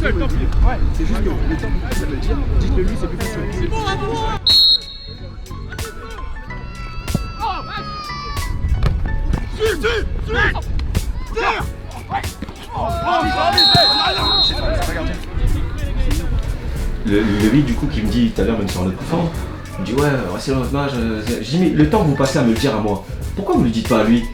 seul, tant pis. Ouais, c'est juste que le temps que ça veut dire, dites-le lui, c'est plus facile. C'est bon, Lui, du coup, qui me dit tout à l'heure, même sur notre coup franc, il me dit ouais, c'est dans notre match. Je dis mais le temps que vous passez à me le dire à moi, pourquoi vous ne le dites pas à lui?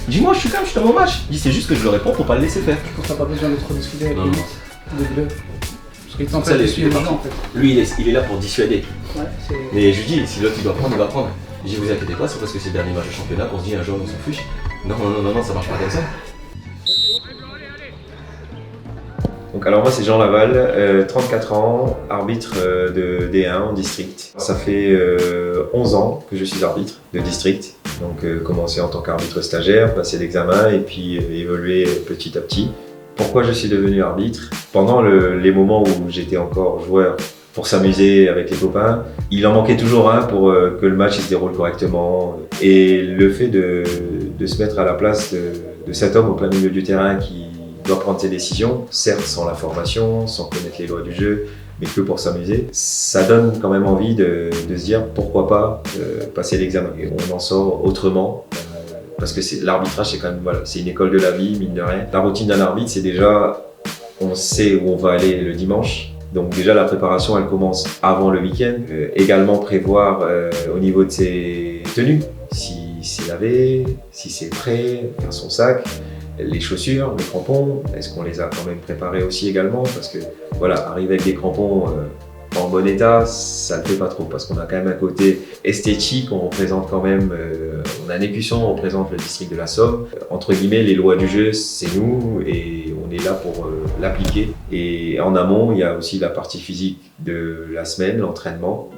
Je dis moi, je suis calme, je suis dans mon match. Il dit c'est juste que je le réponds pour pas le laisser faire. Quand t'as pas besoin de trop discuter avec lui, de parce qu'il Ça, t'empêche de suivre les gens en fait. Lui, il est là pour dissuader. Ouais, c'est... Mais je lui dis, si l'autre il doit prendre, il va prendre. Je dis vous inquiétez pas, c'est parce que c'est le dernier match de championnat qu'on se dit un jour on s'en fiche. Non, ça marche pas comme ça. Donc alors moi c'est Jean Laval, 34 ans, arbitre de D1 en district. Ça fait 11 ans que je suis arbitre de district. Donc commencé en tant qu'arbitre stagiaire, passer l'examen et puis évoluer petit à petit. Pourquoi je suis devenu arbitre? Pendant les moments où j'étais encore joueur pour s'amuser avec les copains, il en manquait toujours un pour que le match il se déroule correctement. Et le fait de se mettre à la place de cet homme au plein milieu du terrain qui doit prendre ses décisions, certes sans la formation, sans connaître les lois du jeu, mais que pour s'amuser, ça donne quand même envie de se dire pourquoi pas passer l'examen. Et on en sort autrement, parce que l'arbitrage c'est quand même c'est une école de la vie, mine de rien. La routine d'un arbitre c'est déjà, on sait où on va aller le dimanche, donc déjà la préparation elle commence avant le week-end. Également prévoir au niveau de ses tenues, si c'est lavé, si c'est prêt, faire son sac. Les chaussures, les crampons, est-ce qu'on les a quand même préparés aussi également? Parce que voilà, arriver avec des crampons en bon état, ça ne le fait pas trop parce qu'on a quand même un côté esthétique, on représente quand même, on a un écusson, on représente le district de la Somme. Entre guillemets, les lois du jeu, c'est nous et on est là pour l'appliquer. Et en amont, il y a aussi la partie physique de la semaine, l'entraînement.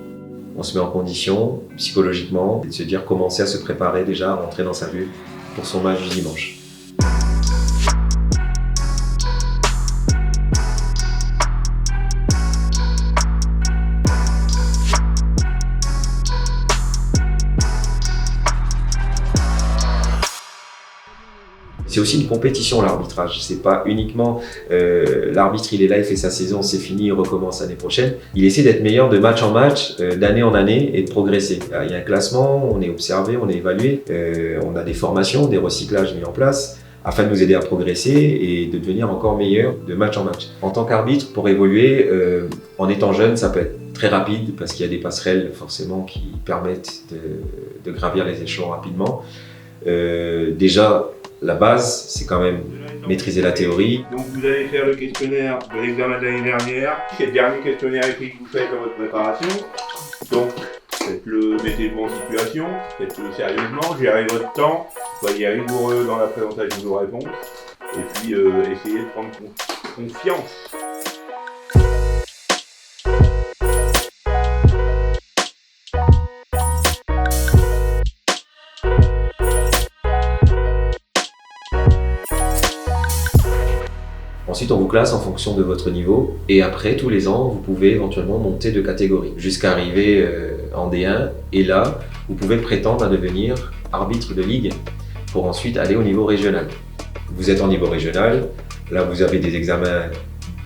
On se met en condition psychologiquement et de se dire commencer à se préparer déjà à rentrer dans sa bulle pour son match du dimanche. C'est aussi une compétition l'arbitrage, c'est pas uniquement l'arbitre il est là, il fait sa saison, c'est fini, il recommence l'année prochaine. Il essaie d'être meilleur de match en match, d'année en année et de progresser. Il y a un classement, on est observé, on est évalué, on a des formations, des recyclages mis en place afin de nous aider à progresser et de devenir encore meilleur de match en match. En tant qu'arbitre, pour évoluer, en étant jeune, ça peut être très rapide parce qu'il y a des passerelles forcément qui permettent de gravir les échelons rapidement. Déjà, la base, c'est quand même maîtriser la théorie. Donc vous allez faire le questionnaire de l'examen de l'année dernière. C'est le dernier questionnaire écrit que vous faites dans votre préparation. Donc mettez-vous en situation, faites-le sérieusement, gérez votre temps, soyez rigoureux dans la présentation de vos réponses. Et puis essayez de prendre confiance. Ensuite, on vous classe en fonction de votre niveau et après, tous les ans, vous pouvez éventuellement monter de catégorie jusqu'à arriver en D1 et là, vous pouvez prétendre à devenir arbitre de ligue pour ensuite aller au niveau régional. Vous êtes en niveau régional, là vous avez des examens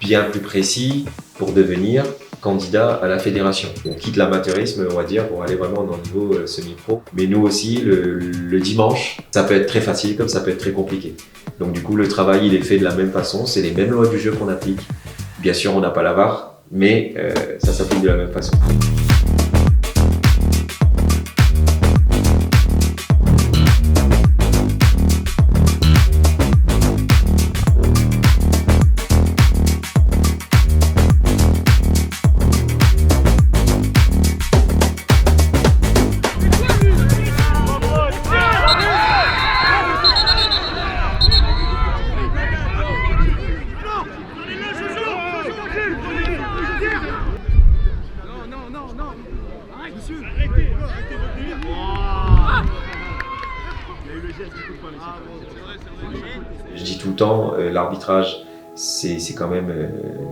bien plus précis pour devenir candidat à la fédération. On quitte l'amateurisme, on va dire, pour aller vraiment dans le niveau semi-pro. Mais nous aussi, le dimanche, ça peut être très facile comme ça peut être très compliqué. Donc du coup, le travail, il est fait de la même façon, c'est les mêmes lois du jeu qu'on applique. Bien sûr, on n'a pas la VAR, mais ça s'applique de la même façon. Je dis tout le temps, l'arbitrage, c'est quand même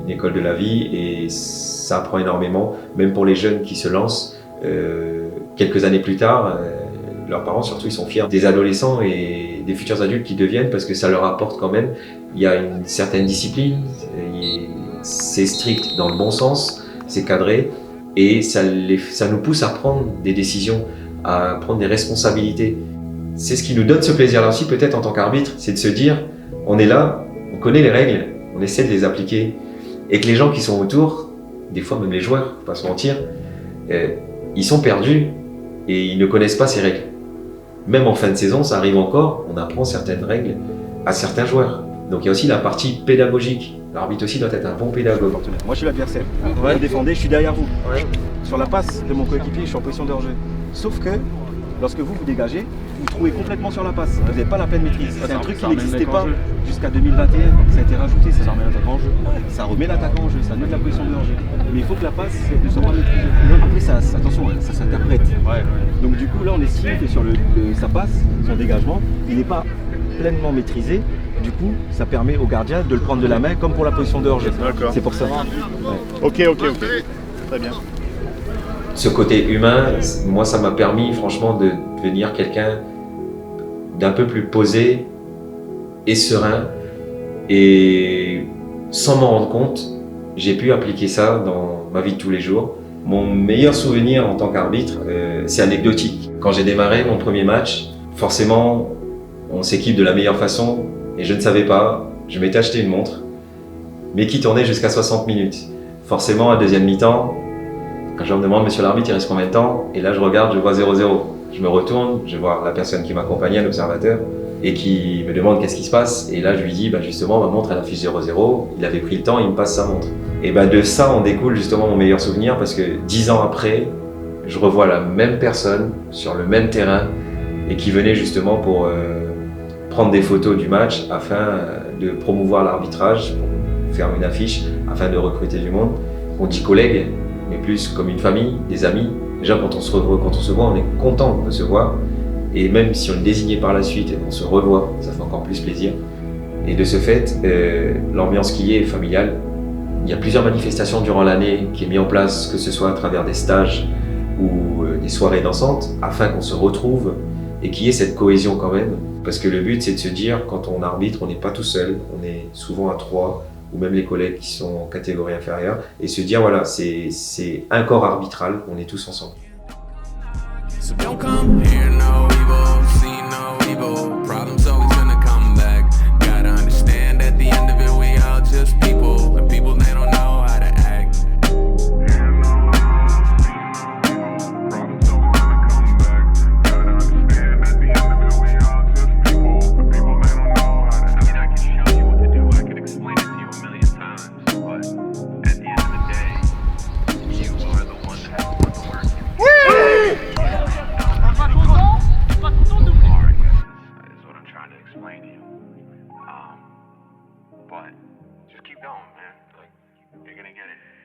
une école de la vie et ça apprend énormément, même pour les jeunes qui se lancent. Quelques années plus tard, leurs parents surtout, ils sont fiers des adolescents et des futurs adultes qui deviennent parce que ça leur apporte quand même, il y a une certaine discipline, c'est strict dans le bon sens, c'est cadré, et ça nous pousse à prendre des décisions, à prendre des responsabilités. C'est ce qui nous donne ce plaisir-là aussi, peut-être en tant qu'arbitre, c'est de se dire, on est là, on connaît les règles, on essaie de les appliquer, et que les gens qui sont autour, des fois même les joueurs, faut pas se mentir, ils sont perdus et ils ne connaissent pas ces règles. Même en fin de saison, ça arrive encore, on apprend certaines règles à certains joueurs. Donc il y a aussi la partie pédagogique. L'arbitre aussi doit être un bon pédagogue. Moi je suis l'adversaire. Vous me défendez, je suis derrière vous. Sur la passe de mon coéquipier, je suis en position de hors-jeu. Sauf que lorsque vous dégagez, vous trouvez complètement sur la passe. Vous n'avez pas la pleine maîtrise. C'est un truc qui n'existait pas jusqu'à 2021. Ça a été rajouté. Ça remet l'attaquant en jeu. Ça remet l'attaquant en jeu. Ça note la position de hors-jeu. Mais il faut que la passe ne soit pas maîtrisée. Après, attention, ça s'interprète. Donc du coup, là, on estime que sur sa passe, son dégagement, il n'est pas pleinement maîtrisé. Du coup, ça permet au gardien de le prendre de la main comme pour la position de hors-jeu. C'est pour ça. Ok. Très bien. Ce côté humain, moi, ça m'a permis franchement de devenir quelqu'un d'un peu plus posé et serein. Et sans m'en rendre compte, j'ai pu appliquer ça dans ma vie de tous les jours. Mon meilleur souvenir en tant qu'arbitre, c'est anecdotique. Quand j'ai démarré mon premier match, forcément, on s'équipe de la meilleure façon. Et je ne savais pas, je m'étais acheté une montre, mais qui tournait jusqu'à 60 minutes. Forcément, à deuxième mi-temps, quand je me demande, monsieur l'arbitre, il reste combien de temps? Et là, je regarde, je vois 0-0. Je me retourne, je vois la personne qui m'accompagnait, l'observateur, et qui me demande qu'est-ce qui se passe. Et là, je lui dis, justement, ma montre, elle affiche 0-0. Il avait pris le temps, il me passe sa montre. Et de ça, on découle justement mon meilleur souvenir, parce que 10 ans après, je revois la même personne sur le même terrain, et qui venait justement pour prendre des photos du match afin de promouvoir l'arbitrage, pour faire une affiche, afin de recruter du monde. On dit collègues, mais plus comme une famille, des amis. Déjà quand on se voit, on est content de se voir. Et même si on est désigné par la suite et qu'on se revoit, ça fait encore plus plaisir. Et de ce fait, l'ambiance qui est familiale. Il y a plusieurs manifestations durant l'année qui est mis en place, que ce soit à travers des stages ou des soirées dansantes, afin qu'on se retrouve et qu'il y ait cette cohésion quand même. Parce que le but, c'est de se dire, quand on arbitre, on n'est pas tout seul, on est souvent à 3, ou même les collègues qui sont en catégorie inférieure, et se dire, voilà, c'est un corps arbitral, on est tous ensemble. So don't come here, no evil, see no evil. Problems always gonna come back. Gotta understand at the end of it, we all just people. And people, they don't know how to act. But just keep going, man. Like, you're gonna get it.